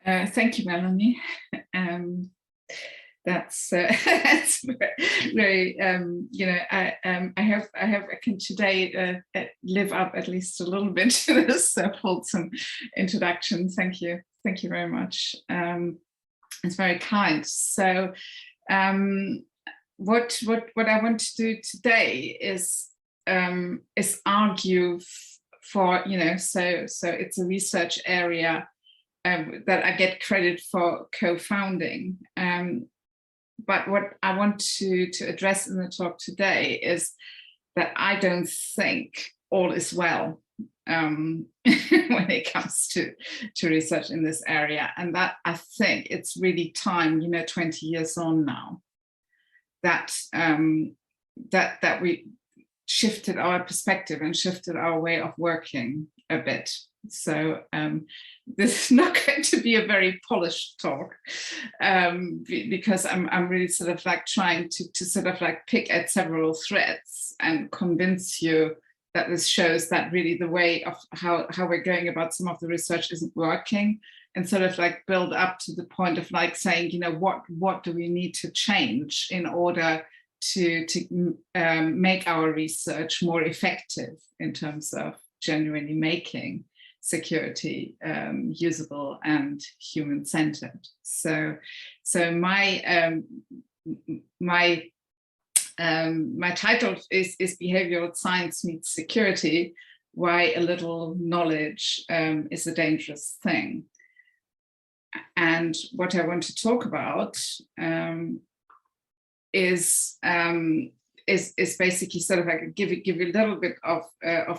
Thank you, Melanie. That's very I can today live up at least a little bit to this wholesome introduction. Thank you very much. It's very kind. So what I want to do today is argue for, so it's a research area that I get credit for co-founding. But what I want to address in the talk today is that I don't think all is well when it comes to research in this area, and that I think it's really time, 20 years on now, that that we shifted our perspective and shifted our way of working a bit. So this is not going to be a very polished talk because I'm really sort of like trying to sort of like pick at several threads and convince you that this shows that really the way of how we're going about some of the research isn't working, and sort of like build up to the point of like saying, what do we need to change in order to make our research more effective in terms of genuinely making security usable and human-centered. So my title is Behavioral Science Meets Security: Why a Little Knowledge is a Dangerous Thing. And what I want to talk about is basically sort of like give you a little bit of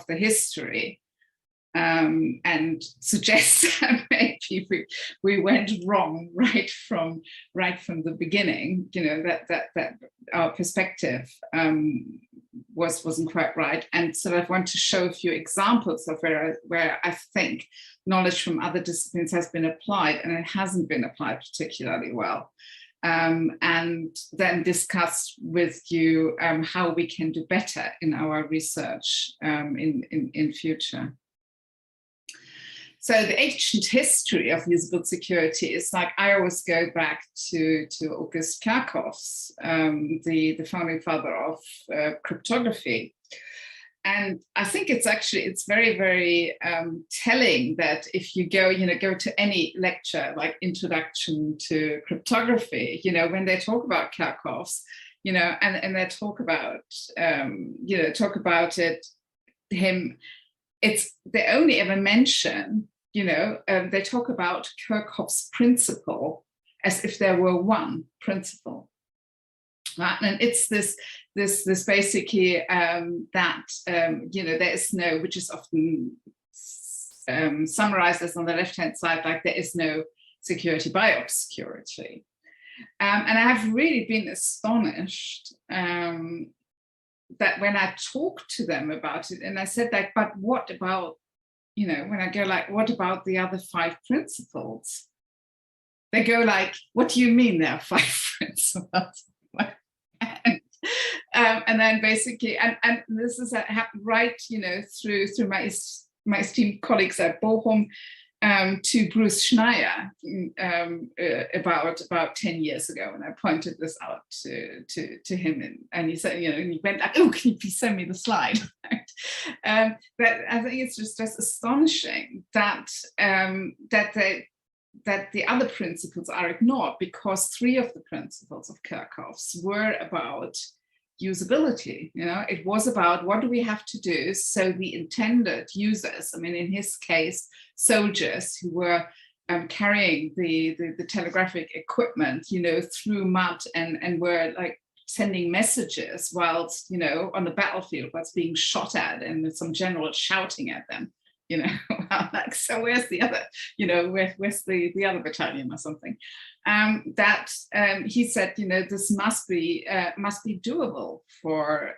the history, and suggest that maybe we went wrong right from the beginning. That our perspective wasn't quite right, and so I want to show a few examples of where I think knowledge from other disciplines has been applied, and it hasn't been applied particularly well. And then discuss with you how we can do better in our research in future. So the ancient history of usable security is like, I always go back to August Kerckhoffs, the founding father of cryptography. And I think it's very, very telling that if you go to any lecture like Introduction to Cryptography, when they talk about Kerckhoffs, and they talk about him, they only ever mention, they talk about Kerckhoffs' principle as if there were one principle. Right? And it's this basically that there is no, which is often summarized as on the left-hand side, like there is no security by obscurity. And I have really been astonished that when I talked to them about it, and I said like, but what about, when I go like, what about the other 5 principles? They go like, what do you mean there are 5 principles? And then basically, and this is happened right, through my esteemed colleagues at Bochum, to Bruce Schneier about 10 years ago, when I pointed this out to him, and he said, and he went like, oh, can you please send me the slide? But I think it's just astonishing that that the other principles are ignored, because 3 of the principles of Kerckhoffs were about usability. It was about what do we have to do so the intended users, I mean, in his case, soldiers who were carrying the telegraphic equipment, through mud and were like sending messages whilst, on the battlefield, whilst being shot at, and with some general shouting at them. Like, so where's the other, where's the other battalion or something? He said, this must be doable for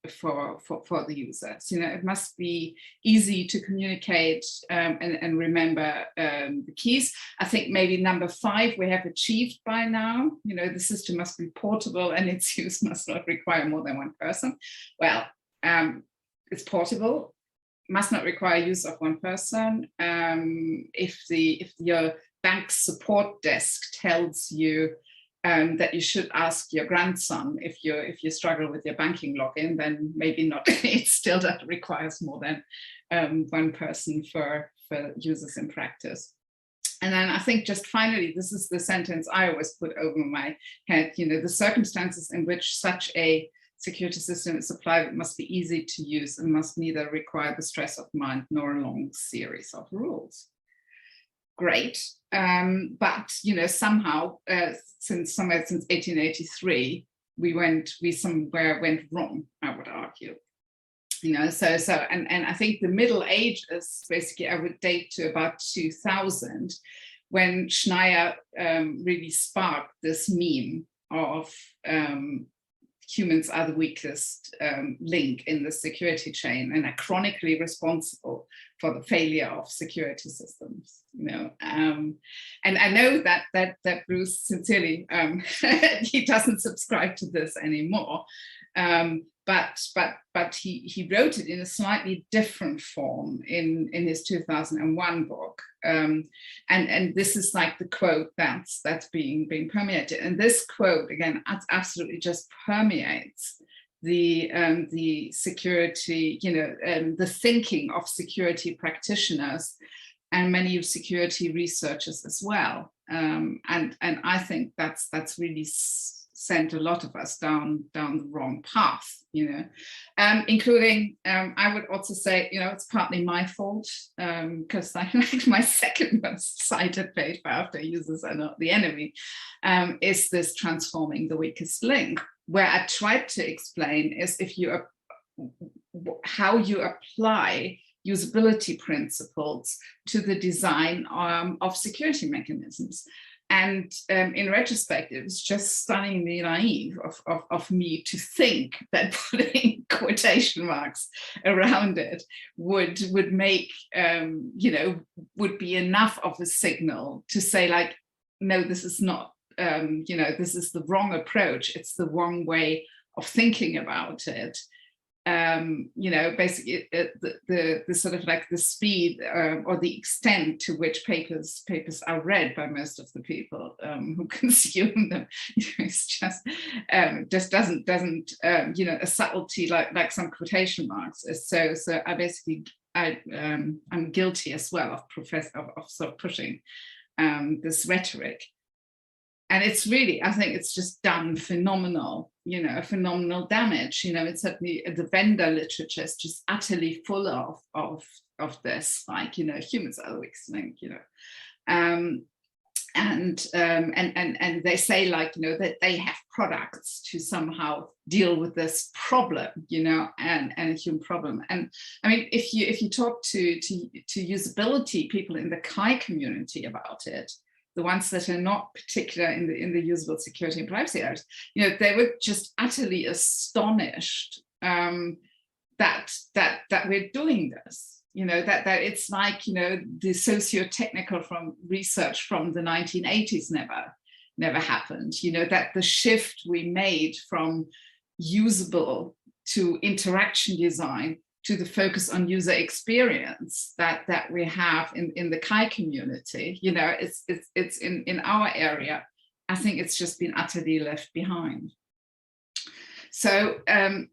the users. It must be easy to communicate and remember the keys. I think maybe number 5 we have achieved by now. The system must be portable and its use must not require more than 1 person. Well, it's portable, must not require use of 1 person. If your bank support desk tells you that you should ask your grandson if you struggle with your banking login, then maybe not. It still that requires more than one person for users in practice. And then I think just finally, this is the sentence I always put over my head, the circumstances in which such a security system is applied must be easy to use and must neither require the stress of mind nor a long series of rules. Great, but somehow since 1883 we somewhere went wrong, I would argue. And I think the Middle Ages, basically, I would date to about 2000, when Schneier really sparked this meme of humans are the weakest link in the security chain and are chronically responsible for the failure of security systems. And I know that Bruce sincerely he doesn't subscribe to this anymore. But he wrote it in a slightly different form in his 2001 book, and this is like the quote that's being permeated, and this quote again absolutely just permeates the security, the thinking of security practitioners and many of security researchers as well, and I think that's really sent a lot of us down the wrong path, including, I would also say, it's partly my fault, because I like my second most cited paper after users are not the enemy, is this transforming the weakest link, where I tried to explain is how you apply usability principles to the design of security mechanisms. And in retrospect, it was just stunningly naive of me to think that putting quotation marks around it would make, would be enough of a signal to say, like, no, this is not, this is the wrong approach. It's the wrong way of thinking about it. Basically the sort of like the speed or the extent to which papers are read by most of the people who consume them, it's just doesn't a subtlety like some quotation marks. So I basically I'm guilty as well of sort of pushing this rhetoric. And it's really, I think it's just done phenomenal damage. It's certainly the vendor literature is just utterly full of this, like, humans are the weakest link, and they say, like, that they have products to somehow deal with this problem, and a human problem. And I mean, if you talk to usability people in the Chi community about it, the ones that are not particular in the usable security and privacy areas, they were just utterly astonished that we're doing this. That it's like, the socio-technical from research from the 1980s never happened. That the shift we made from usable to interaction design to the focus on user experience that we have in the Chi community, it's in our area. I think it's just been utterly left behind. So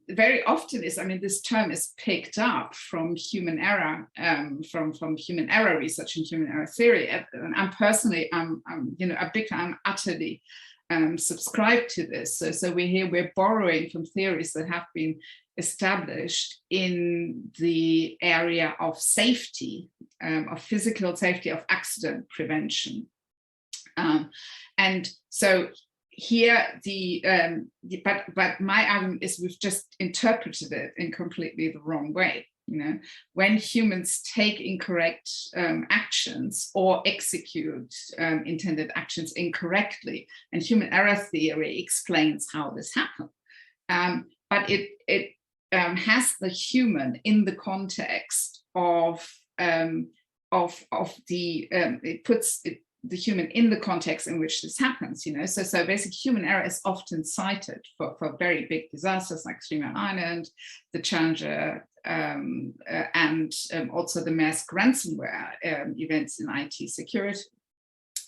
very often this term is picked up from human error, from human error research and human error theory. And I'm personally, I'm utterly subscribe to this. So we're borrowing from theories that have been established in the area of safety, of physical safety, of accident prevention. And so here but my argument is we've just interpreted it in completely the wrong way. When humans take incorrect actions or execute intended actions incorrectly, and human error theory explains how this happens. But it has the human in the context of it puts the human in the context in which this happens, So basically human error is often cited for very big disasters like 3 Mile Island, the Challenger, and also the mass ransomware events in IT security.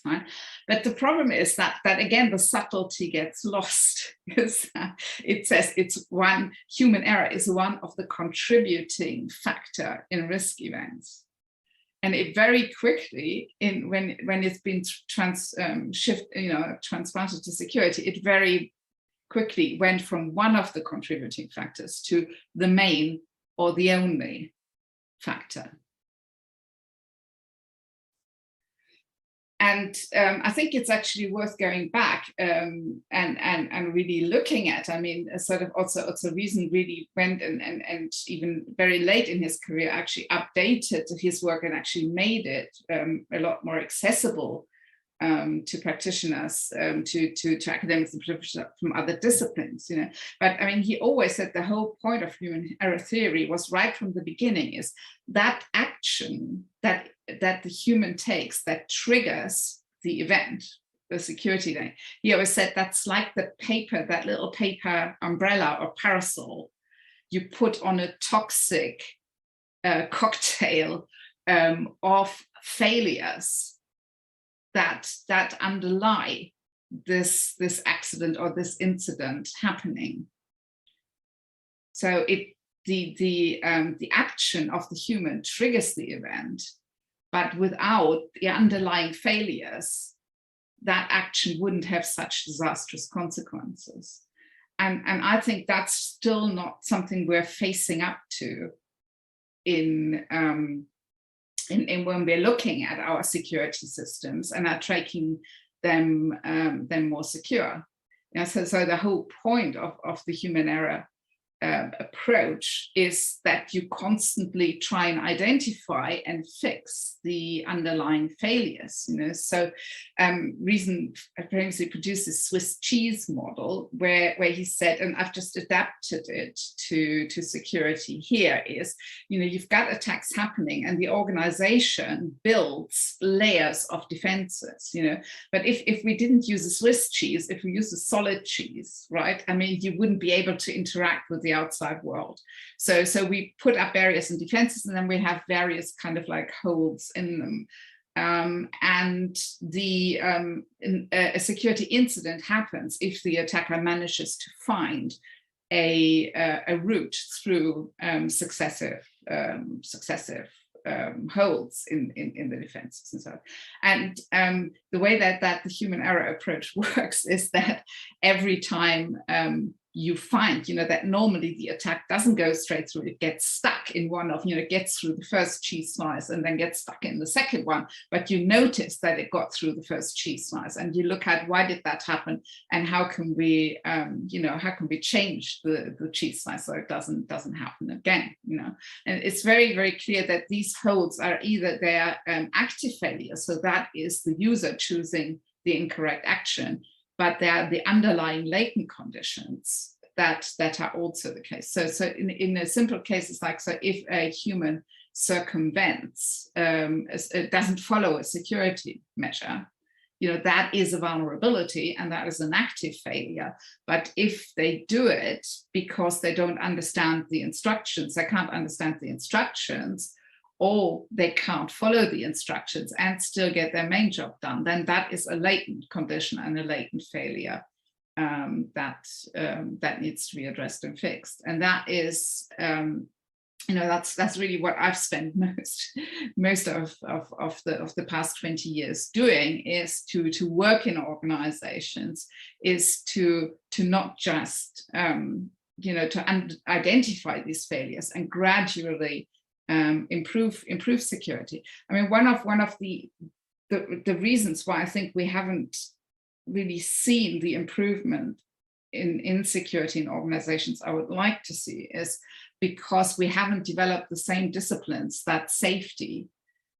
Right? But the problem is that again, the subtlety gets lost, because it says it's human error is one of the contributing factor in risk events. And it very quickly, when it's been transplanted to security, it very quickly went from one of the contributing factors to the main or the only factor. And I think it's actually worth going back and really looking at. I mean, sort of also Reason really went and even very late in his career actually updated his work and actually made it a lot more accessible to practitioners, to academics from other disciplines. You know, but I mean, he always said the whole point of human error theory was right from the beginning is that action that the human takes that triggers the event, the security event. He always said that's like the paper, that little paper umbrella or parasol you put on a toxic cocktail of failures that underlie this accident or this incident happening. So the action of the human triggers the event, but without the underlying failures, that action wouldn't have such disastrous consequences. And I think that's still not something we're facing up to in when we're looking at our security systems and are making them more secure. You know, so the whole point of the human error approach is that you constantly try and identify and fix the underlying failures. You know, so Reason famously produced this Swiss cheese model where he said, and I've just adapted it to security here, is, you know, you've got attacks happening and the organization builds layers of defenses. You know, but if we didn't use a Swiss cheese, if we use a solid cheese, right? I mean, you wouldn't be able to interact with the outside world. So we put up barriers and defenses, and then we have various kind of like holes in them. And a security incident happens if the attacker manages to find a route through successive holes in the defenses and so on. And the way that the human error approach works is that every time you find, you know, that normally the attack doesn't go straight through, it gets stuck in one of, you know, gets through the first cheese slice and then gets stuck in the second one, but you notice that it got through the first cheese slice, and you look at why did that happen and how can we, you know, how can we change the cheese slice so it doesn't happen again, you know. And it's very, very clear that these holes are either their active failure, so that is the user choosing the incorrect action, but they are the underlying latent conditions that are also the case. So in a simple case, it's like, so if a human circumvents, doesn't follow a security measure, you know, that is a vulnerability and that is an active failure. But if they do it because they don't understand the instructions, they can't understand the instructions, or they can't follow the instructions and still get their main job done, then that is a latent condition and a latent failure that needs to be addressed and fixed. And that is, you know, that's really what I've spent most of the past 20 years doing, is to work in organizations, is to not just you know, to identify these failures and gradually improve security. I mean, one of the reasons why I think we haven't really seen the improvement in security in organizations I would like to see is because we haven't developed the same disciplines that safety,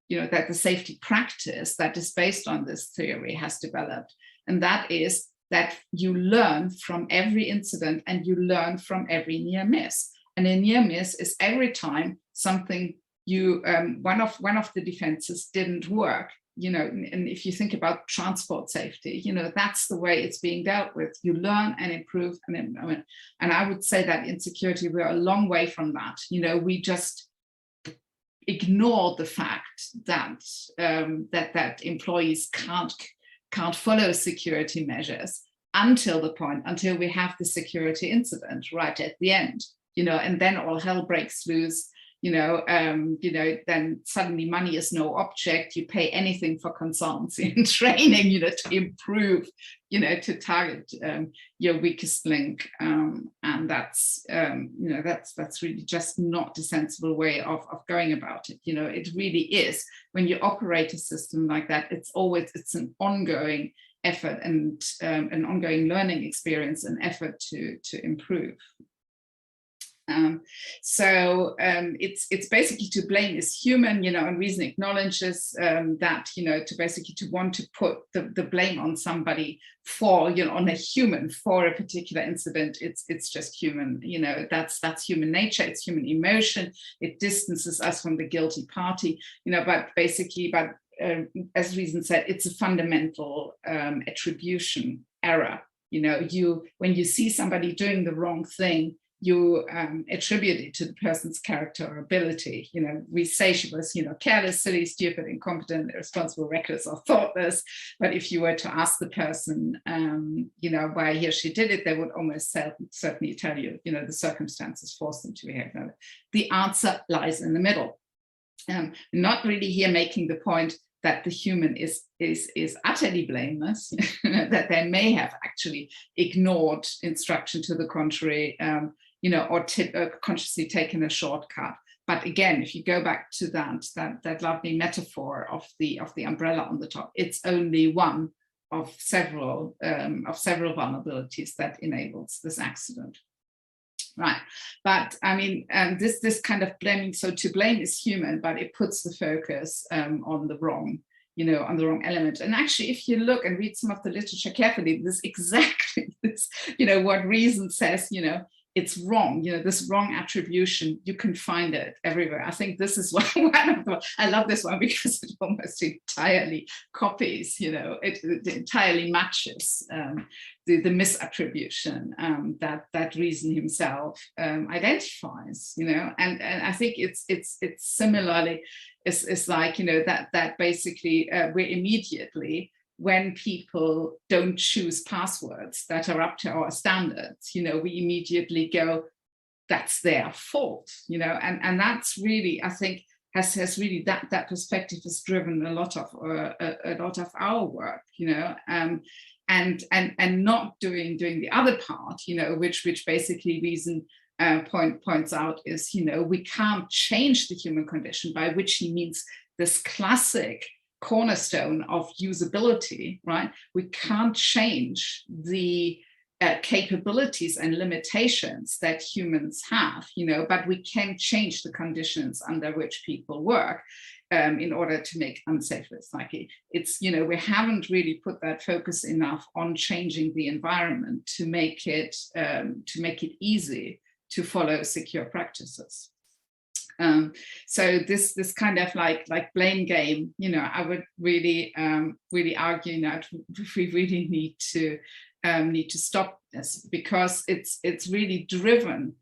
you know, that the safety practice that is based on this theory has developed. And that is that you learn from every incident and you learn from every near miss. And a near miss is every time something you, one of the defenses didn't work, you know, and if you think about transport safety, you know, that's the way it's being dealt with. You learn and improve. And I would say that in security, we're a long way from that. You know, we just ignore the fact that that employees can't follow security measures until we have the security incident right at the end, and then all hell breaks loose. Then suddenly money is no object. You pay anything for consultancy and training, to improve, to target your weakest link, and that's really just not a sensible way of going about it. It really is, when you operate a system like that, it's an ongoing effort and an ongoing learning experience, an effort to improve. It's basically, to blame is human, and reason acknowledges that, to want to put the blame on somebody for, on a human for a particular incident, it's just human, that's human nature, it's human emotion, it distances us from the guilty party, but as Reason said, it's a fundamental attribution error. When you see somebody doing the wrong thing, you attribute it to the person's character or ability. We say she was, careless, silly, stupid, incompetent, irresponsible, reckless, or thoughtless. But if you were to ask the person, why he or she did it, they would almost certainly tell you, the circumstances forced them to behave. The answer lies in the middle. Not really here making the point that the human is utterly blameless, that they may have actually ignored instruction to the contrary, or consciously taken a shortcut. But again, if you go back to that lovely metaphor of the umbrella on the top, it's only one of several vulnerabilities that enables this accident. Right, but I mean, this kind of blaming. So to blame is human, but it puts the focus on the wrong, on the wrong element. And actually, if you look and read some of the literature carefully, this exactly this, what Reason says, it's wrong. This wrong attribution, you can find it everywhere. I think this is one of the, I love this one because it almost entirely copies, it entirely matches the misattribution that Reason himself identifies, and I think it's similarly, it's like, that basically we're immediately, when people don't choose passwords that are up to our standards, we immediately go, that's their fault, and that's really, I think, has really that perspective has driven a lot of our work, and not doing the other part, which basically Reason points out is, we can't change the human condition, by which he means this classic cornerstone of usability, right? We can't change the capabilities and limitations that humans have, but we can change the conditions under which people work in order to make unsafe lives. Like it's, we haven't really put that focus enough on changing the environment to make it easy to follow secure practices. So this kind of like blame game, I would really argue that we really need to stop this, because it's really driven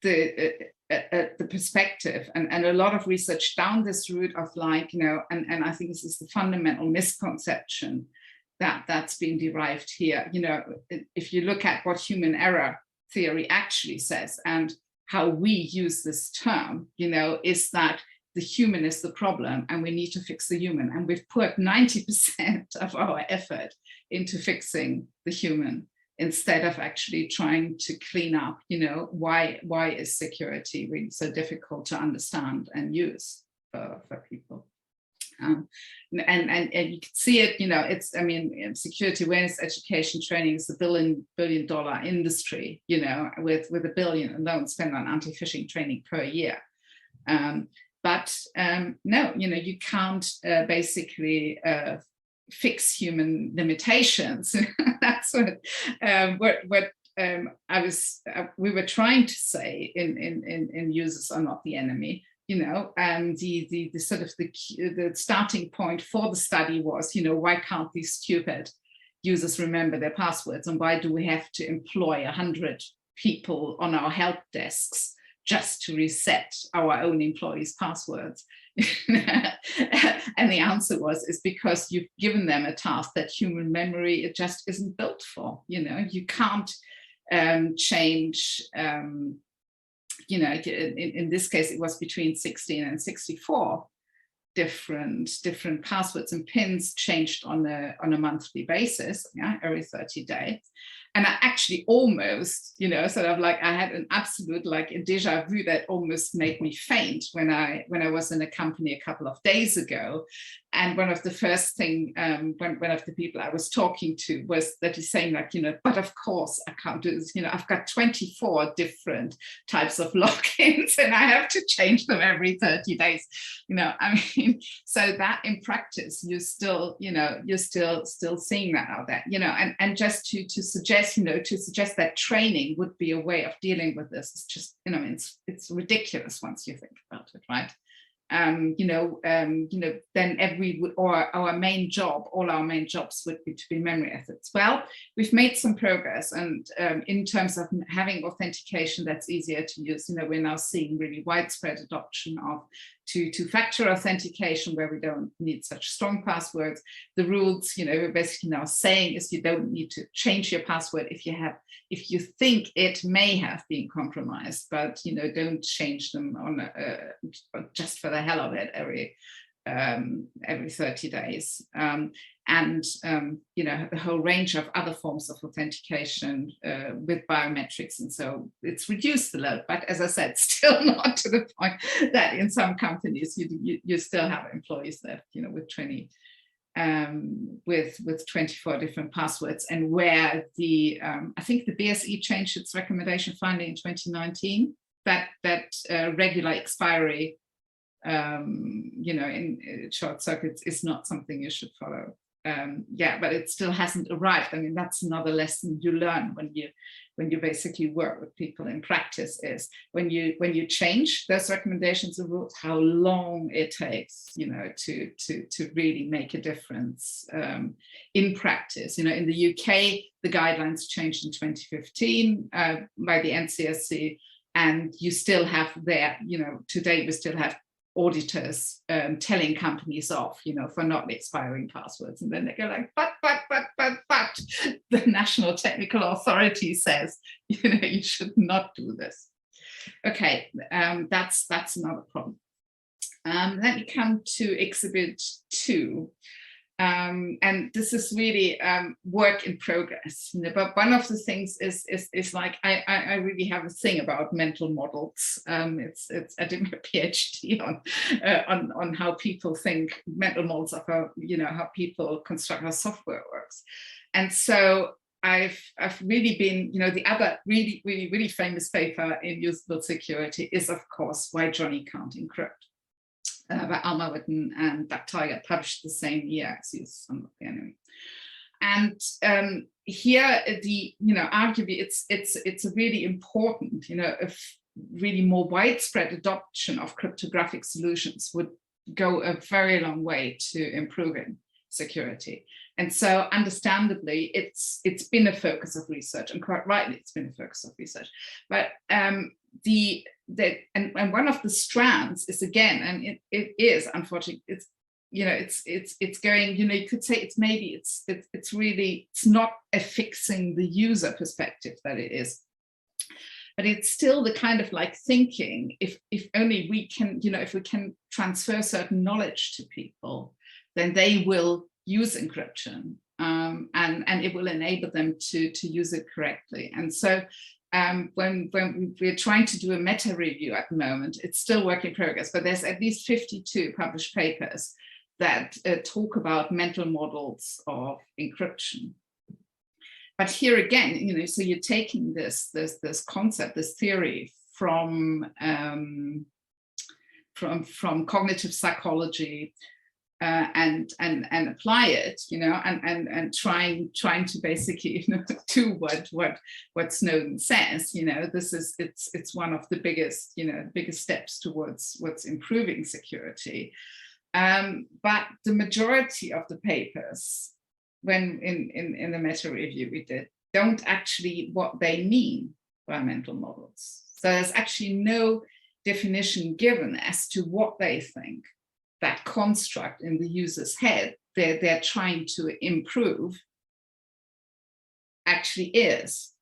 the perspective and a lot of research down this route of and I think this is the fundamental misconception that's been derived here. If you look at what human error theory actually says and how we use this term, is that the human is the problem and we need to fix the human. And we've put 90% of our effort into fixing the human instead of actually trying to clean up, why is security really so difficult to understand and use for people. And you can see it, it's, security awareness education training is a $1 billion industry, with $1 billion alone spent on anti-phishing training per year. But no, you can't basically fix human limitations. That's what we were trying to say in users are not the enemy. The sort of the starting point for the study was, why can't these stupid users remember their passwords, and why do we have to employ 100 people on our help desks just to reset our own employees' passwords? And the answer is because you've given them a task that human memory, it just isn't built for. You can't change, in this case, it was between 16 and 64 different passwords and pins changed on a monthly basis, every 30 days. And I actually almost, sort of like, I had an absolute like a deja vu that almost made me faint when I was in a company a couple of days ago. And one of the first thing, one of the people I was talking to was that he's saying like, but of course I can't do this. I've got 24 different types of logins and I have to change them every 30 days. So that in practice, you're still seeing that out there, and just to suggest that training would be a way of dealing with this. It's just, it's ridiculous once you think about it, right? Then our main job, all our main jobs would be to be memory ethics. Well, we've made some progress, and in terms of having authentication that's easier to use, we're now seeing really widespread adoption of two-factor authentication, where we don't need such strong passwords. The rules, we're basically now saying is you don't need to change your password if you think it may have been compromised, but don't change them on just for the hell of it every 30 days. The whole range of other forms of authentication with biometrics, and so it's reduced the load. But as I said, still not to the point that in some companies you still have employees that with 24 different passwords, and where I think the BSE changed its recommendation finally in 2019 that regular expiry in short circuits is not something you should follow. But it still hasn't arrived. That's another lesson you learn when you basically work with people in practice, is when you change those recommendations and rules, how long it takes, to really make a difference in practice. In the UK, the guidelines changed in 2015 by the NCSC, and you still have there, today we still have auditors telling companies off, for not expiring passwords. And then they go like, but the National Technical Authority says, you should not do this. Okay, that's another problem. Let me come to exhibit 2. And this is really work in progress. But one of the things is like I really have a thing about mental models. I did my PhD on how people think, mental models of how people construct how software works. And so I've really been, the other really famous paper in usable security is, of course, Why Johnny Can't Encrypt. By Alma Witten and Doug Tiger, published the same year as anyway. And here, arguably, it's a really important, a really more widespread adoption of cryptographic solutions would go a very long way to improving security. And so, understandably, it's been a focus of research, and quite rightly, it's been a focus of research. But and one of the strands is, again, and it is unfortunately, it's going, you could say it's really not affixing the user perspective that it is, but it's still the kind of like thinking, if only we can, if we can transfer certain knowledge to people, then they will use encryption, and it will enable them to use it correctly. And so when we're trying to do a meta review at the moment, it's still work in progress, but there's at least 52 published papers that talk about mental models of encryption. But here again, so you're taking this concept, this theory from cognitive psychology, and apply it, and trying to basically, do what Snowden says. It's one of the biggest steps towards what's improving security. But the majority of the papers, when in the meta review we did, don't actually what they mean by mental models. So there's actually no definition given as to what they think that construct in the user's head they're trying to improve actually is.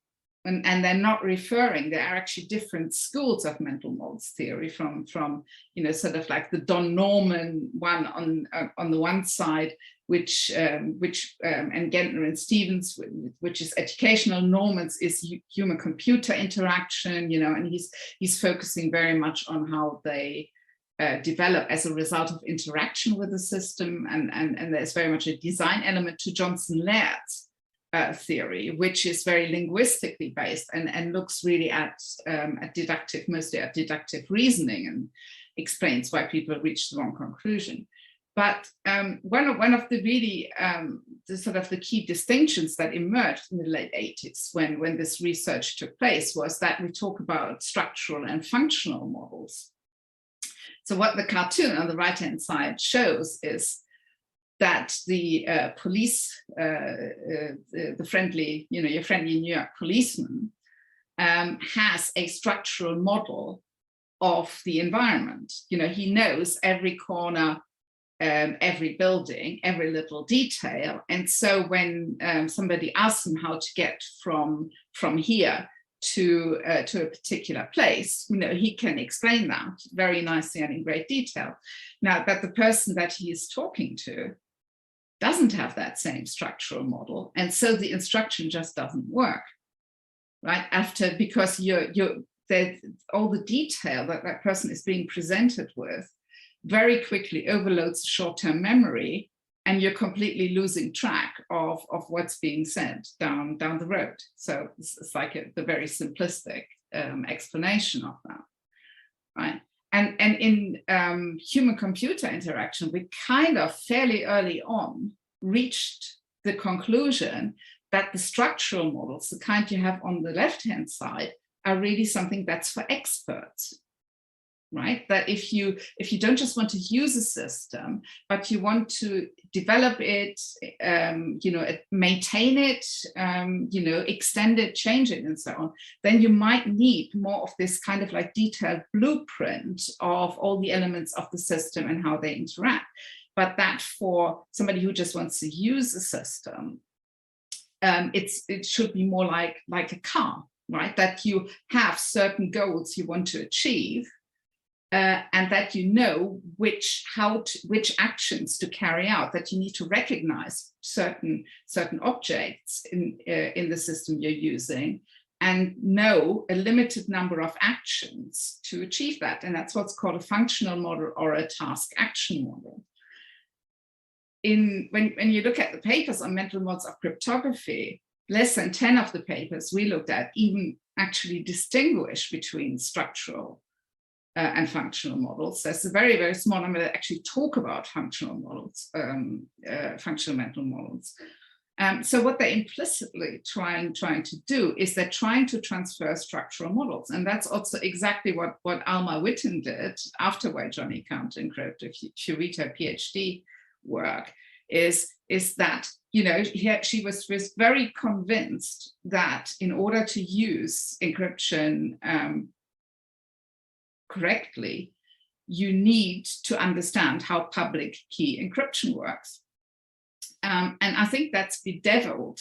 And they're not referring, there are actually different schools of mental models theory from sort of like the Don Norman one on the one side, which and Gentner and Stevens, which is educational norms, is human-computer interaction, and he's focusing very much on how they develop as a result of interaction with the system, and there's very much a design element to Johnson Laird's theory, which is very linguistically based and looks really at mostly at deductive reasoning, and explains why people reach the wrong conclusion. But one of the really the key distinctions that emerged in the late 80s when this research took place was that we talk about structural and functional models. So what the cartoon on the right-hand side shows is that the police, the friendly, your friendly New York policeman, has a structural model of the environment. He knows every corner, every building, every little detail. And so when somebody asks him how to get from here to a particular place, he can explain that very nicely and in great detail. Now, but the person that he is talking to doesn't have that same structural model, and so the instruction just doesn't work, right? Because all the detail that person is being presented with very quickly overloads short-term memory, and you're completely losing track of what's being said down the road. So it's like the very simplistic explanation of that, right? And in human-computer interaction, we kind of fairly early on reached the conclusion that the structural models, the kind you have on the left-hand side, are really something that's for experts, right? That if you don't just want to use a system, but you want to develop it, maintain it, extend it, change it, and so on, then you might need more of this kind of like detailed blueprint of all the elements of the system and how they interact. But that for somebody who just wants to use a system, it should be more like a car, right? That you have certain goals you want to achieve, and that which actions to carry out, that you need to recognize certain objects in the system you're using, and know a limited number of actions to achieve that. And that's what's called a functional model or a task action model. When you look at the papers on mental models of cryptography, less than 10 of the papers we looked at even actually distinguish between structural and functional models. There's a very, very small number that actually talk about functional models, functional mental models. So what they're implicitly trying to do is they're trying to transfer structural models. And that's also exactly what Alma Witten did after Why Johnny Can't Encrypt. If you read her PhD work, is that she was very convinced that in order to use encryption correctly, you need to understand how public key encryption works. And I think that's bedeviled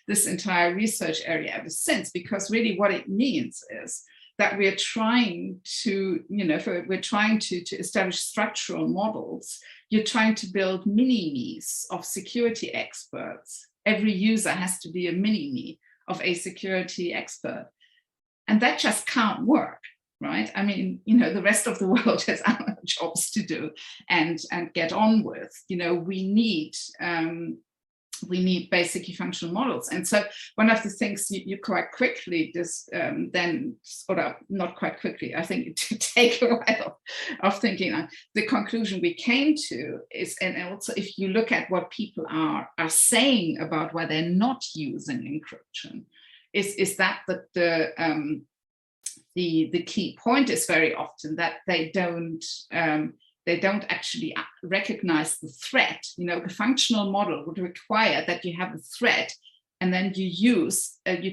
this entire research area ever since, because really what it means is that we're trying to, to establish structural models. You're trying to build mini-me's of security experts. Every user has to be a mini-me of a security expert. And that just can't work, right? I mean, the rest of the world has other jobs to do and get on with. We need basically functional models. And so one of the things you quite quickly not quite quickly, I think it did take a while of thinking, the conclusion we came to is, and also if you look at what people are saying about why they're not using encryption, is that the key point is very often that they don't actually recognize the threat. The functional model would require that you have a threat and then you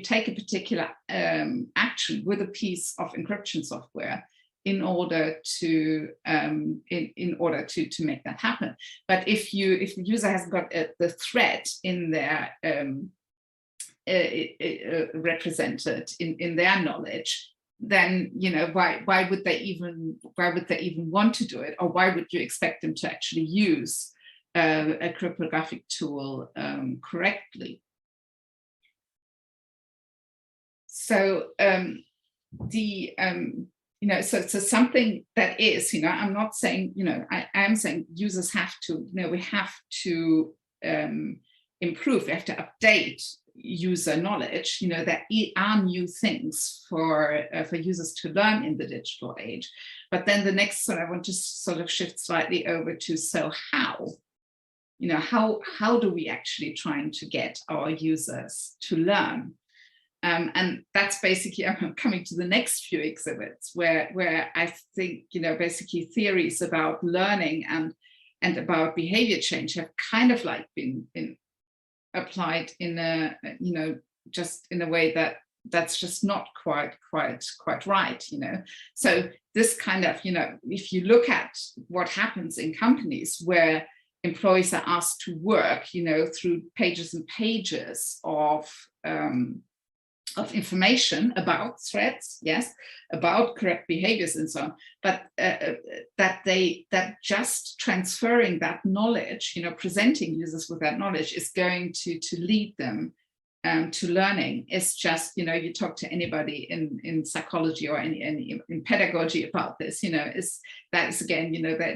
take a particular action with a piece of encryption software in order to make that happen. But if the user hasn't got the threat in their represented in their knowledge, then why would they even want to do it, or why would you expect them to actually use a cryptographic tool correctly? So so something that is, I'm not saying, I am saying users have to, we have to improve, we have to update user knowledge, there are new things for users to learn in the digital age. But then the next one, I want to sort of shift slightly over to, so how? How do we actually trying to get our users to learn? And that's basically, I'm coming to the next few exhibits where I think, basically theories about learning and about behavior change have kind of like been applied in a, just in a way that's just not quite right, So this kind of, if you look at what happens in companies where employees are asked to work, through pages and pages of information about threats, yes, about correct behaviors and so on, but that just transferring that knowledge, presenting users with that knowledge is going to lead them to learning. Is just, you talk to anybody in psychology or in pedagogy about this, that is again,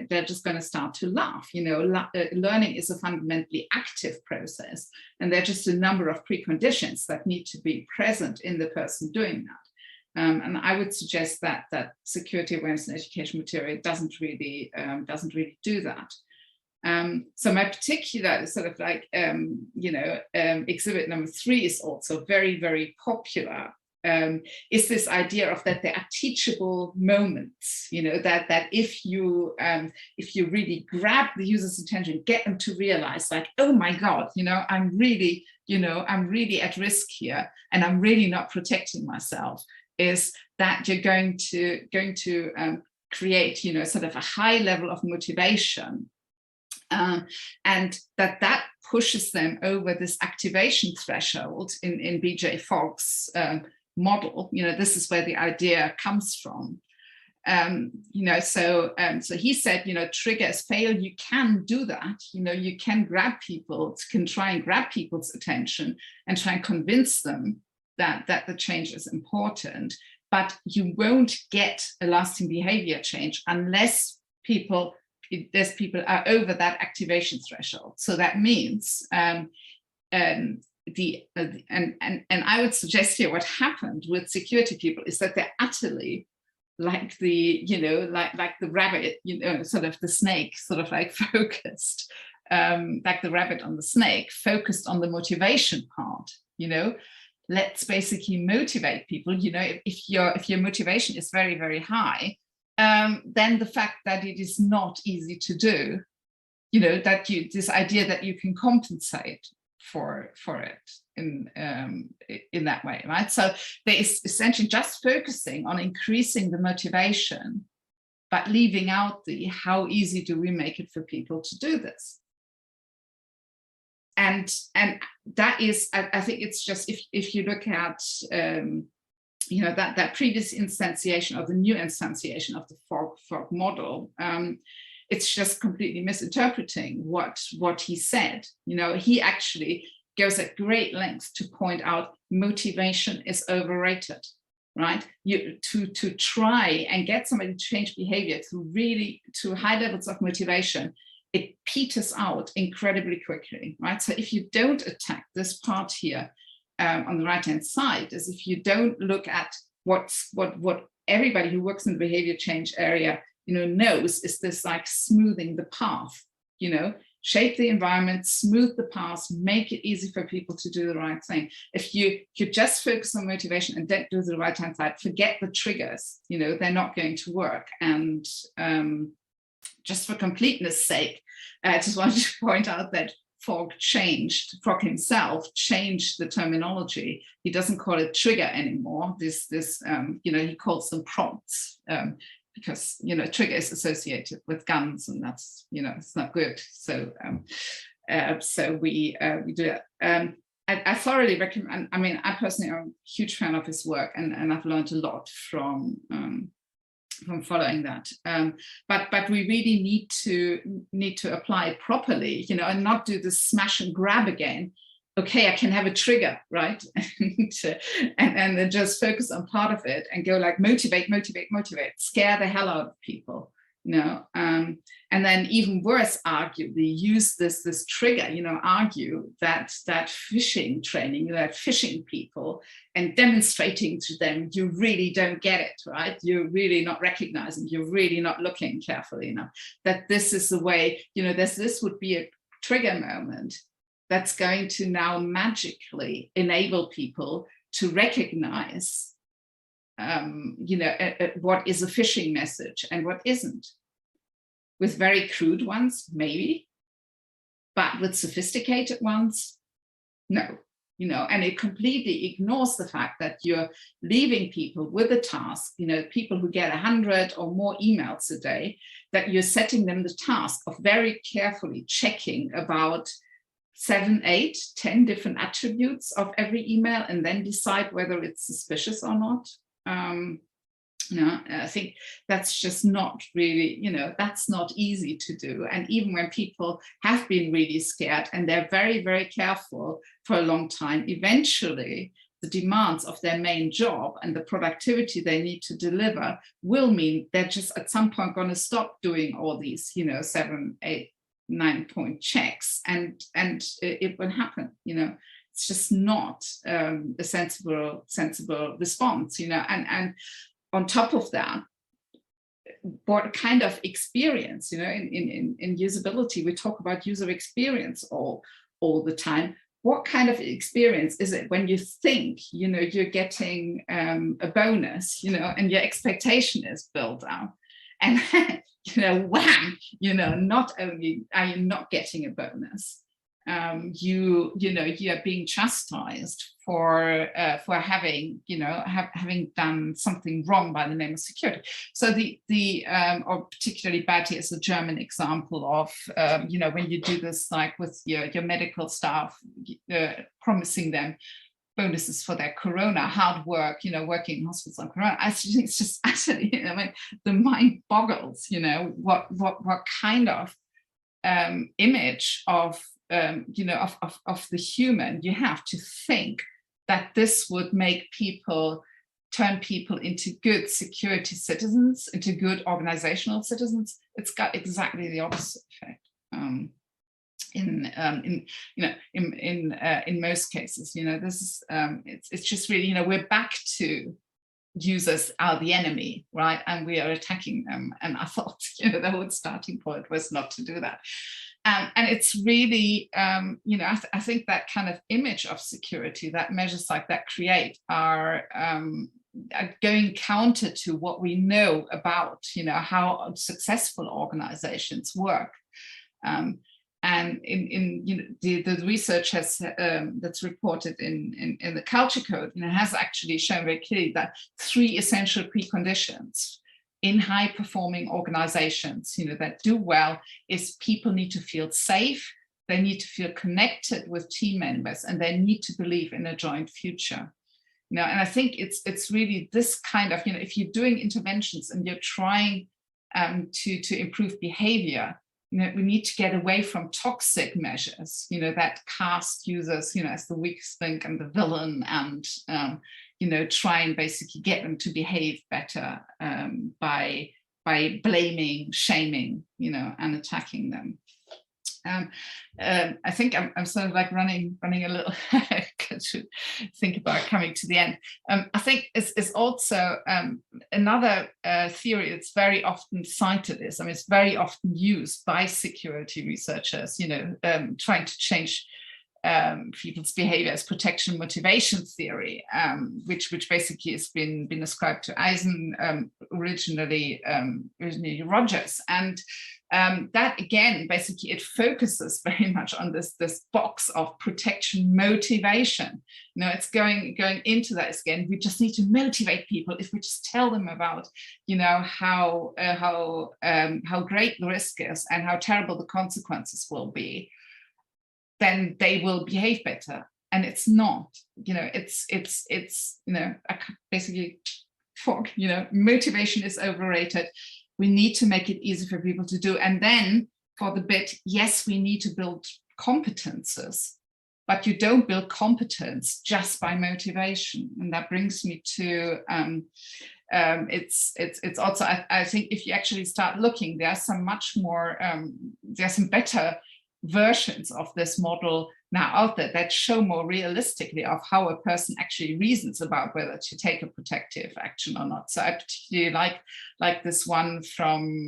they're just going to start to laugh. Learning is a fundamentally active process, and there are just a number of preconditions that need to be present in the person doing that. And I would suggest that security awareness and education material doesn't really do that. So my particular sort of like, exhibit number 3 is also very, very popular, is this idea of that there are teachable moments, that if you really grab the user's attention, get them to realize like, oh my God, I'm really at risk here, and I'm really not protecting myself, is that you're going to create, sort of a high level of motivation. And that pushes them over this activation threshold in BJ Fogg's model. This is where the idea comes from. So he said, triggers fail. You can do that. You can try and grab people's attention and try and convince them that the change is important. But you won't get a lasting behavior change unless people are over that activation threshold. So that means, and I would suggest here what happened with security people is that they're utterly like the rabbit, sort of the snake, sort of like focused, like the rabbit on the snake, focused on the motivation part. Let's basically motivate people. If your motivation is very, very high, then the fact that it is not easy to do, this idea that you can compensate for it in that way, right? So there is essentially just focusing on increasing the motivation, but leaving out the how easy do we make it for people to do this. And that is, I think it's just, if you look at that previous instantiation or the new instantiation of the Fogg model, it's just completely misinterpreting what he said. He actually goes at great lengths to point out motivation is overrated, right? To try and get somebody to change behavior to high levels of motivation, it peters out incredibly quickly, right? So if you don't attack this part here, on the right-hand side, is if you don't look at what everybody who works in the behavior change area, knows, is this like smoothing the path, shape the environment, smooth the path, make it easy for people to do the right thing. If you just focus on motivation and don't do the right-hand side, forget the triggers, they're not going to work. And just for completeness sake, I just wanted to point out that Fogg himself changed the terminology. He doesn't call it trigger anymore. He calls them prompts, because trigger is associated with guns, and that's it's not good. So we do it. I thoroughly recommend. I mean, I personally am a huge fan of his work, and I've learned a lot from following that. But we really need to apply it properly, and not do this smash and grab again. Okay, I can have a trigger, right? and then just focus on part of it and go like motivate, scare the hell out of people, and then even worse, arguably use this trigger, argue that phishing training, that phishing people and demonstrating to them you really don't get it, right? You're really not recognizing, you're really not looking carefully enough, that this is the way, this would be a trigger moment that's going to now magically enable people to recognize what is a phishing message and what isn't. With very crude ones, maybe, but with sophisticated ones, no. And it completely ignores the fact that you're leaving people with a task, people who get 100 or more emails a day, that you're setting them the task of very carefully checking about 7, 8, 10 different attributes of every email and then decide whether it's suspicious or not. I think that's just not really, that's not easy to do. And even when people have been really scared and they're very, very careful for a long time, eventually the demands of their main job and the productivity they need to deliver will mean they're just at some point going to stop doing all these, 7, 8, 9-point checks, and it will happen. It's just not a sensible response. And on top of that, what kind of experience, in usability, we talk about user experience all the time. What kind of experience is it when you think, you're getting a bonus, and your expectation is built out, and wham, not only are you not getting a bonus, you are being chastised for having having done something wrong by the name of security. So or particularly bad here is the German example of when you do this like with your medical staff, promising them bonuses for their corona hard work, working in hospitals on corona. I think it's just actually, the mind boggles, what kind of image of the human you have to think that this would make turn people into good security citizens, into good organizational citizens. It's got exactly the opposite effect. In most cases, this is it's just really, we're back to users are the enemy, right? And we are attacking them. And I thought, the whole starting point was not to do that. And it's really, I think that kind of image of security that measures like that create are going counter to what we know about, how successful organizations work. And the research that's reported in the culture code, has actually shown very clearly that 3 essential preconditions in high-performing organizations, that do well, is people need to feel safe, they need to feel connected with team members, and they need to believe in a joint future. And I think it's really this kind of, if you're doing interventions and you're trying to improve behavior, we need to get away from toxic measures, that cast users, as the weak link and the villain, and try and basically get them to behave better by blaming, shaming, and attacking them. I think I'm sort of like running a little to think about coming to the end. I think it's also another theory that's very often cited is, it's very often used by security researchers, trying to change people's behavior as protection motivation theory, which basically has been ascribed to Eisen, originally Rogers. And that again, basically it focuses very much on this box of protection motivation. It's going into that again. We just need to motivate people. If we just tell them about, how great the risk is and how terrible the consequences will be, then they will behave better. And it's not, it's basically talk, motivation is overrated. We need to make it easy for people to do. And then for the bit, yes, we need to build competences, but you don't build competence just by motivation. And that brings me to, it's also, I think if you actually start looking, there's some much more, there's some better versions of this model now out there that show more realistically of how a person actually reasons about whether to take a protective action or not. So I particularly like this one from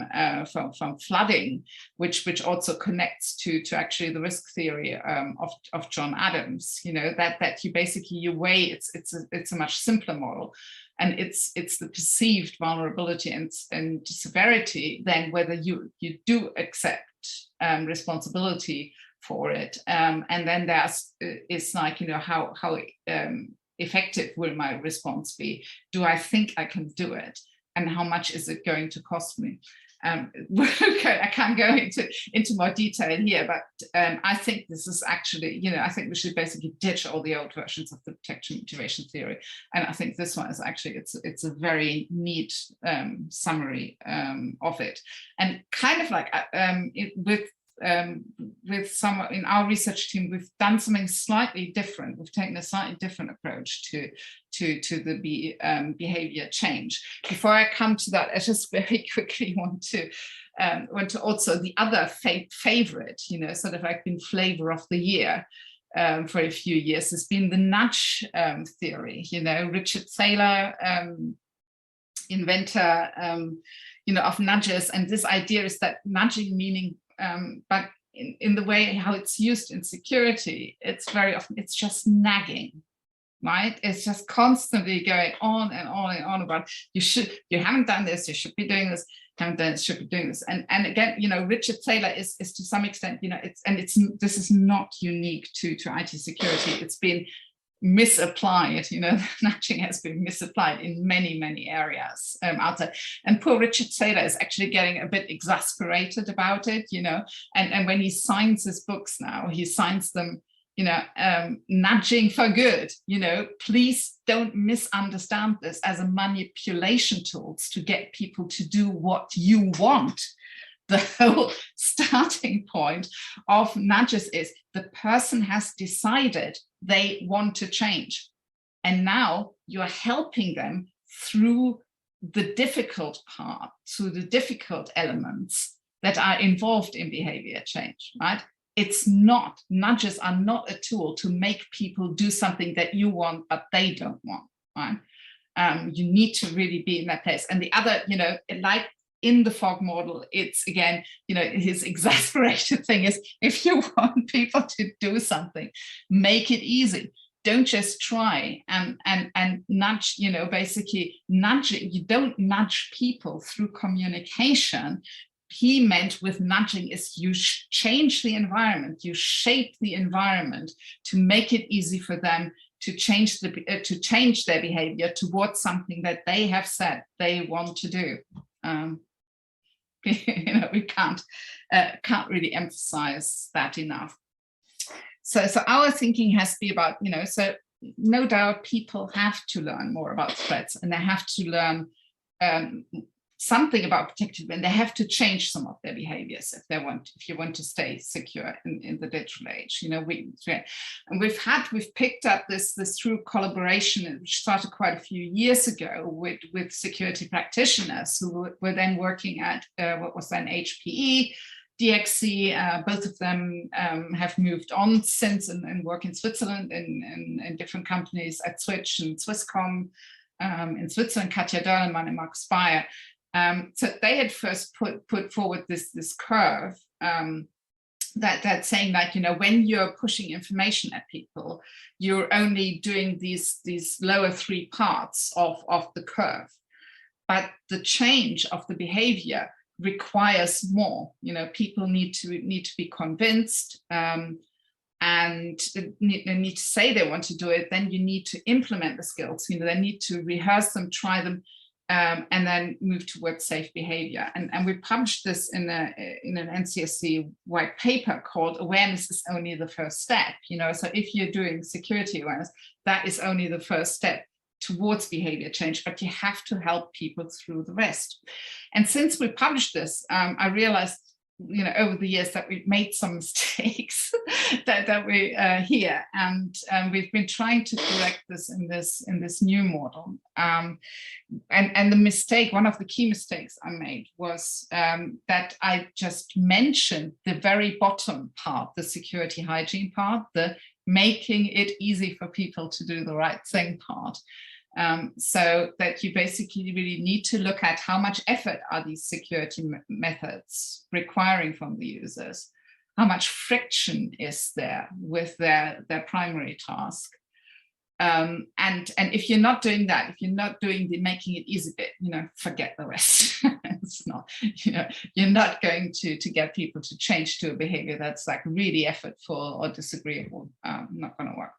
flooding, which also connects to actually the risk theory of John Adams. That you basically weigh, it's a much simpler model. And it's the perceived vulnerability and severity, then whether you do accept responsibility for it. And then it's like, how effective will my response be? Do I think I can do it? And how much is it going to cost me? Okay, I can't go into more detail here, but I think this is actually, I think we should basically ditch all the old versions of the protection motivation theory. And I think this one is actually, it's a very neat summary of it. And kind of like with some in our research team, we've done something slightly different. We've taken a slightly different approach to the behavior change. Before I come to that, I just very quickly want to also the other favorite, sort of like been flavor of the year for a few years has been the nudge theory. Richard Thaler, inventor, of nudges, and this idea is that nudging meaning, but in the way how it's used in security, it's very often, it's just nagging, right? It's just constantly going on and on and on about, you haven't done this, you should be doing this, haven't done this, should be doing this. And again, Richard Thaler is to some extent, this is not unique to IT security. It's been misapplied, nudging has been misapplied in many, many areas outside. And poor Richard Thaler is actually getting a bit exasperated about it, and when he signs his books now, he signs them, nudging for good, please don't misunderstand this as a manipulation tools to get people to do what you want. The whole starting point of nudges is the person has decided they want to change. And now you're helping them through the difficult part, through the difficult elements that are involved in behavior change, right? Nudges are not a tool to make people do something that you want, but they don't want, right? You need to really be in that place. And the other, like in the fog model, it's again, his exasperated thing is, if you want people to do something, make it easy. Don't just try and nudge, basically nudging. You don't nudge people through communication. He meant with nudging is you change the environment, you shape the environment to make it easy for them to change their behavior towards something that they have said they want to do. We can't really emphasize that enough. So our thinking has to be about, so no doubt people have to learn more about threats, and they have to learn something about protective, and they have to change some of their behaviors if you want to stay secure in the digital age. And we've picked up this through collaboration, which started quite a few years ago with security practitioners who were then working at what was then HPE, DXC. Both of them have moved on since and work in Switzerland in different companies at Switch and Swisscom in Switzerland, Katja Dörlemann and Mark Speyer. So they had first put forward this curve that's saying like, you know, when you're pushing information at people, you're only doing these lower 3 parts of the curve. But the change of the behavior requires more. You know, people need to be convinced, and they need to say they want to do it. Then you need to implement the skills. You know, they need to rehearse them, try them, and then move towards safe behavior. And we published this in an NCSC white paper called "Awareness is only the first step." You know, so if you're doing security awareness, that is only the first step towards behavior change, but you have to help people through the rest. And since we published this, I realized, you know, over the years that we've made some mistakes that we hear, and we've been trying to correct this in this new model. And the mistake, one of the key mistakes I made was that I just mentioned the very bottom part, the security hygiene part, the making it easy for people to do the right thing part. So that you basically really need to look at how much effort are these security methods requiring from the users, how much friction is there with their primary task. And if you're not doing that, if you're not doing the making it easy bit, you know, forget the rest. It's not, you know, you're not going to get people to change to a behavior that's like really effortful or disagreeable. Not going to work.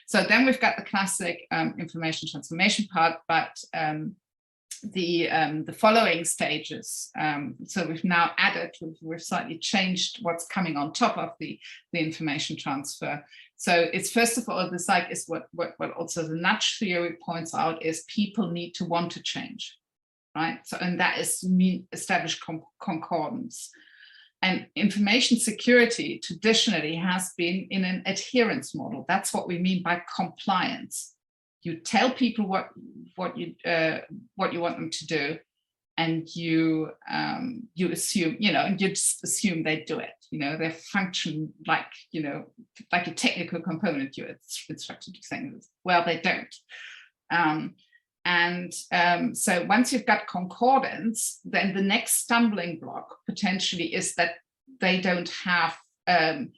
So then we've got the classic information transformation part, but the following stages. So we've now added, we've slightly changed what's coming on top of the information transfer. So it's first of all, the psych is what also the nudge theory points out is people need to want to change, right? So, and that is established concordance. And information security traditionally has been in an adherence model. That's what we mean by compliance. You tell people what you want them to do, and you assume, you know, and you just assume they do it. You know, they function like, you know, like a technical component you're instructed to things. Well, they don't. So once you've got concordance, then the next stumbling block potentially is that they don't have, they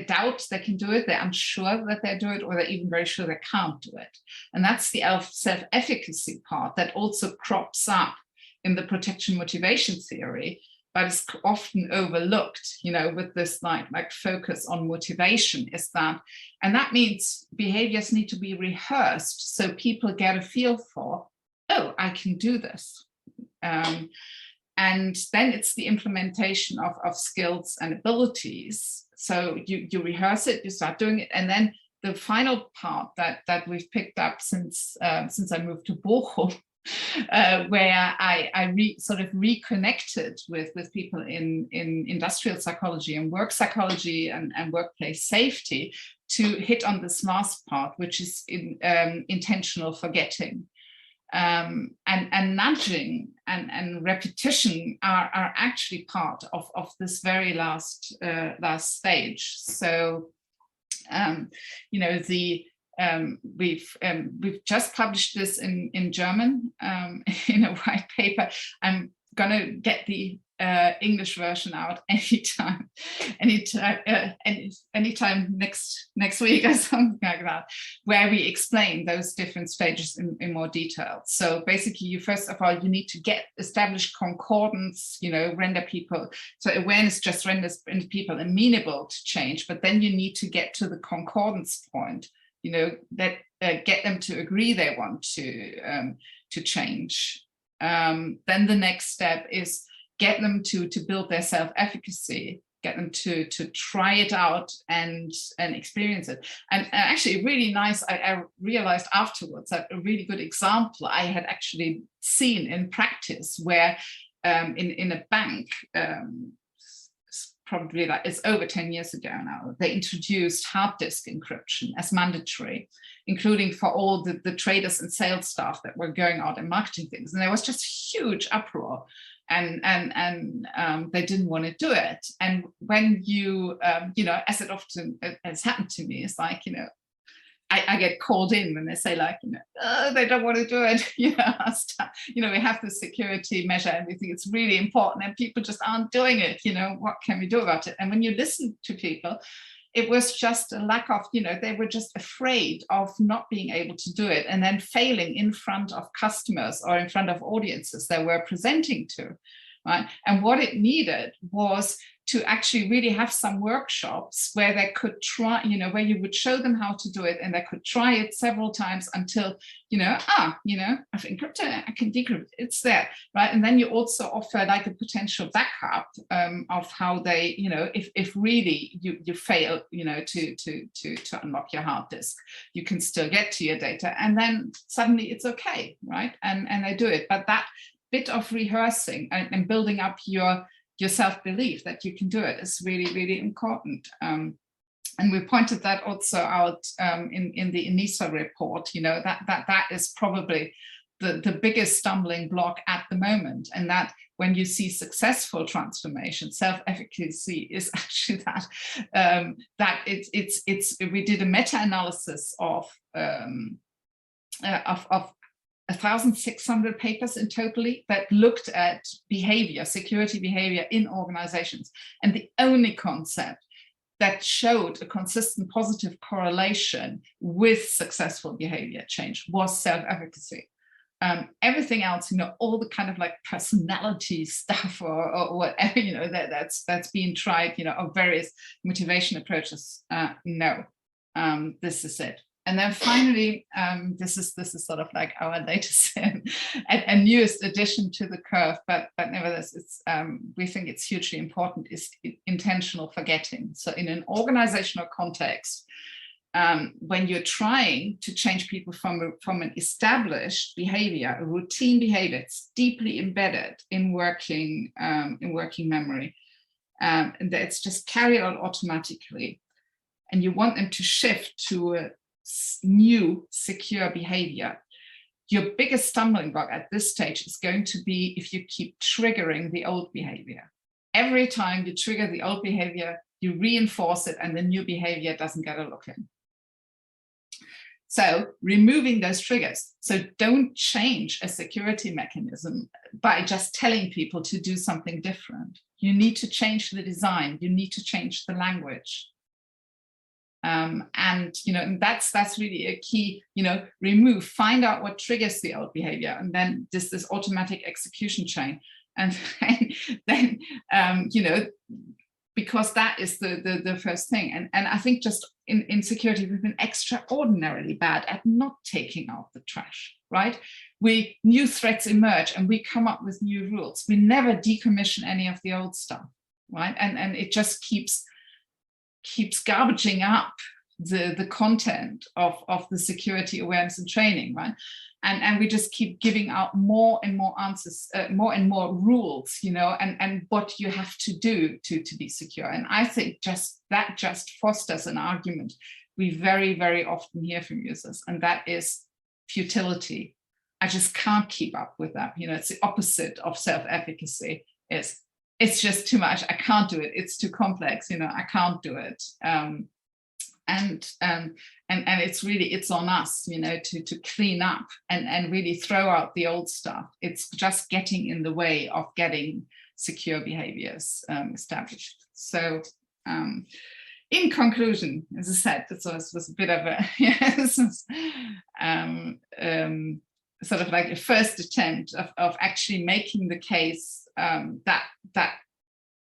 doubt they can do it, they're unsure that they do it, or they're even very sure they can't do it. And that's the self-efficacy part that also crops up in the protection motivation theory, but is often overlooked, you know, with this like focus on motivation is that, and that means behaviors need to be rehearsed so people get a feel for, oh, I can do this. And then it's the implementation of skills and abilities. So you rehearse it, you start doing it, and then the final part that we've picked up since I moved to Bochum, where I sort of reconnected with people in industrial psychology and work psychology and workplace safety to hit on this last part, which is intentional forgetting. And nudging and repetition are actually part of this very last stage. So, you know, we've just published this in German in a white paper. I'm gonna get the English version out anytime next week or something like that, where we explain those different stages in more detail. So basically, you first of all, you need to establish concordance, you know, render people, so awareness just renders people amenable to change, but then you need to get to the concordance point, you know, that get them to agree they want to change. Then the next step is get them to build their self-efficacy, get them to try it out and experience it. And actually really nice, I realized afterwards that a really good example I had actually seen in practice where in a bank, probably like it's over 10 years ago now, they introduced hard disk encryption as mandatory, including for all the traders and sales staff that were going out and marketing things. And there was just huge uproar. And they didn't want to do it. And when you know, as it often has happened to me, it's like, you know, I get called in when they say like, oh, they don't want to do it. We have the security measure and we think it's really important and people just aren't doing it. What can we do about it? And when you listen to people, it was just a lack of, they were just afraid of not being able to do it and then failing in front of customers or in front of audiences they were presenting to, right? And what it needed was to actually really have some workshops where they could try, where you would show them how to do it and they could try it several times until, I've encrypted it, I can decrypt it, it's there, right? And then you also offer like a potential backup of how they, if really you fail, to unlock your hard disk, you can still get to your data and then suddenly it's okay, right? And they do it. But that bit of rehearsing and building up your self-belief that you can do it is really, really important. And we pointed that also out in the ENISA report, that is probably the biggest stumbling block at the moment. And that when you see successful transformation, self-efficacy is actually that we did a meta-analysis of 1,600 papers in totally that looked at behavior, security behavior in organizations. And the only concept that showed a consistent positive correlation with successful behavior change was self-efficacy. Everything else, all the kind of like personality stuff or whatever, that's being tried, of various motivation approaches. No, this is it. And then finally, this is sort of like our latest and newest addition to the curve, but nevertheless, we think it's hugely important, is intentional forgetting. So in an organizational context, when you're trying to change people from an established behavior, a routine behavior, it's deeply embedded in working memory, and it's just carried out automatically, and you want them to shift to a new secure behavior, your biggest stumbling block at this stage is going to be if you keep triggering the old behavior. Every time you trigger the old behavior, you reinforce it and the new behavior doesn't get a look in. So removing those triggers. So don't change a security mechanism by just telling people to do something different. You need to change the design. You need to change the language. And that's really a key, find out what triggers the old behavior, and then this automatic execution chain. And then because that is the first thing. And I think just in security, we've been extraordinarily bad at not taking out the trash, right? New threats emerge and we come up with new rules. We never decommission any of the old stuff, right? And it just keeps garbaging up the content of the security awareness and training, right? And we just keep giving out more and more answers, more and more rules, and what you have to do to be secure. And I think that just fosters an argument we very, very often hear from users, and that is futility. I just can't keep up with that. It's the opposite of self-efficacy. It's just too much. I can't do it. It's too complex. I can't do it. And it's on us, to clean up and really throw out the old stuff. It's just getting in the way of getting secure behaviors established. So in conclusion, as I said, this was a bit of sort of like a first attempt of actually making the case that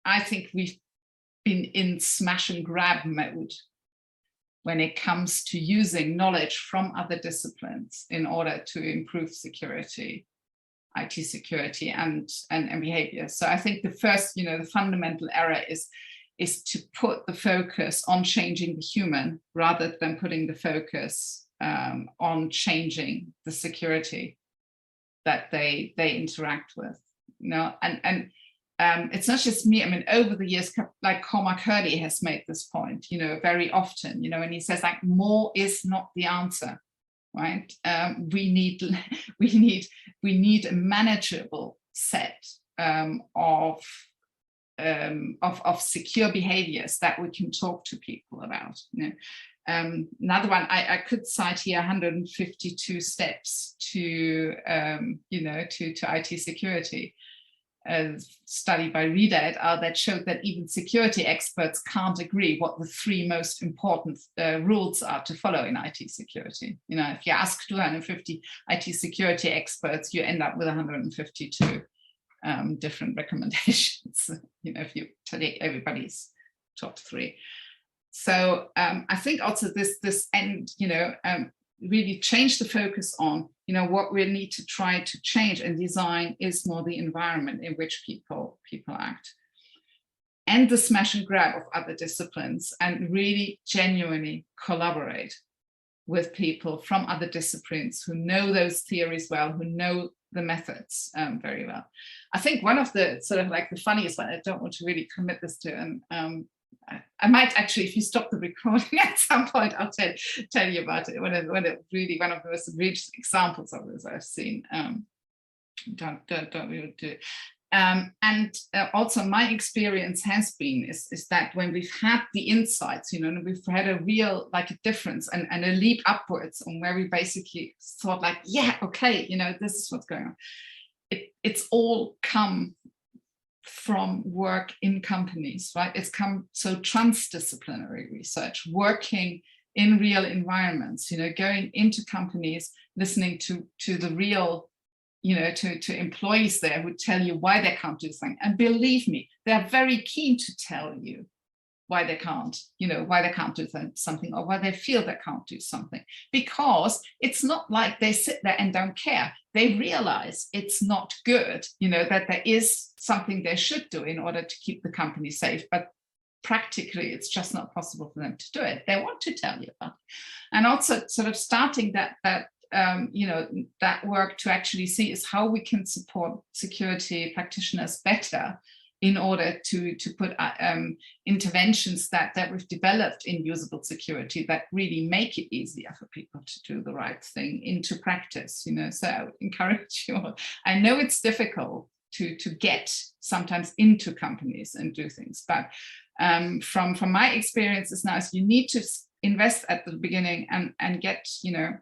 I think we've been in smash and grab mode when it comes to using knowledge from other disciplines in order to improve security, IT security and behavior. So I think the first, the fundamental error is to put the focus on changing the human rather than putting the focus on changing the security that they interact with. And it's not just me. I mean, over the years, like Cormac Hurley has made this point, very often, and he says like more is not the answer, right? We need a manageable set of of secure behaviors that we can talk to people about. You know? Another one, I could cite here 152 steps to, you know, to IT security. A study by Rita et al. That showed that even security experts can't agree what the 3 most important rules are to follow in IT security. You know, if you ask 250 IT security experts, you end up with 152 different recommendations. You know, if you take everybody's top 3. So I think also this end, you know, really change the focus on, you know, what we need to try to change and design is more the environment in which people act. And the smash and grab of other disciplines, and really genuinely collaborate with people from other disciplines who know those theories well, who know the methods very well. I think one of the sort of like the funniest one, I don't want to really commit this to, and I might actually, if you stop the recording at some point, I'll tell you about it. When it really, one of the most egregious examples of this I've seen. Don't really do it. And also my experience has been is that when we've had the insights, you know, and we've had a real, like a difference and a leap upwards on where we basically thought like, yeah, okay, you know, this is what's going on. It's all come from work in companies, right? It's come, so transdisciplinary research, working in real environments, you know, going into companies, listening to the real, you know, to employees there who tell you why they can't do something. And believe me, they're very keen to tell you why they can't, you know, why they can't do something, or why they feel they can't do something. Because it's not like they sit there and don't care. They realize it's not good, you know, that there is something they should do in order to keep the company safe. But practically, it's just not possible for them to do it. They want to tell you about it. And also sort of starting that you know, that work to actually see is how we can support security practitioners better in order to put interventions that we've developed in usable security that really make it easier for people to do the right thing into practice, you know. So I would encourage you all. I know it's difficult to get sometimes into companies and do things, but from my experiences now is you need to invest at the beginning and get, you know,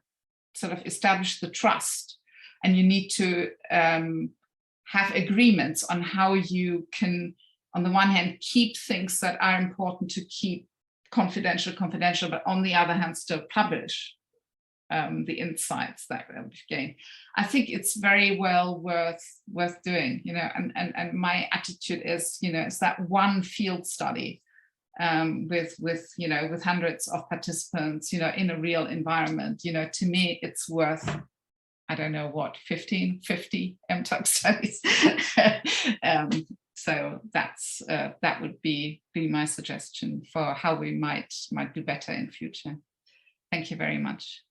sort of establish the trust, and you need to have agreements on how you can, on the one hand, keep things that are important to keep confidential, but on the other hand, still publish the insights that we've gained. I think it's very well worth doing, you know, and my attitude is, you know, it's that one field study with you know, with hundreds of participants, you know, in a real environment, you know, to me, it's worth, I don't know what, 50 MTOC studies. So that's that would be my suggestion for how we might do better in future. Thank you very much.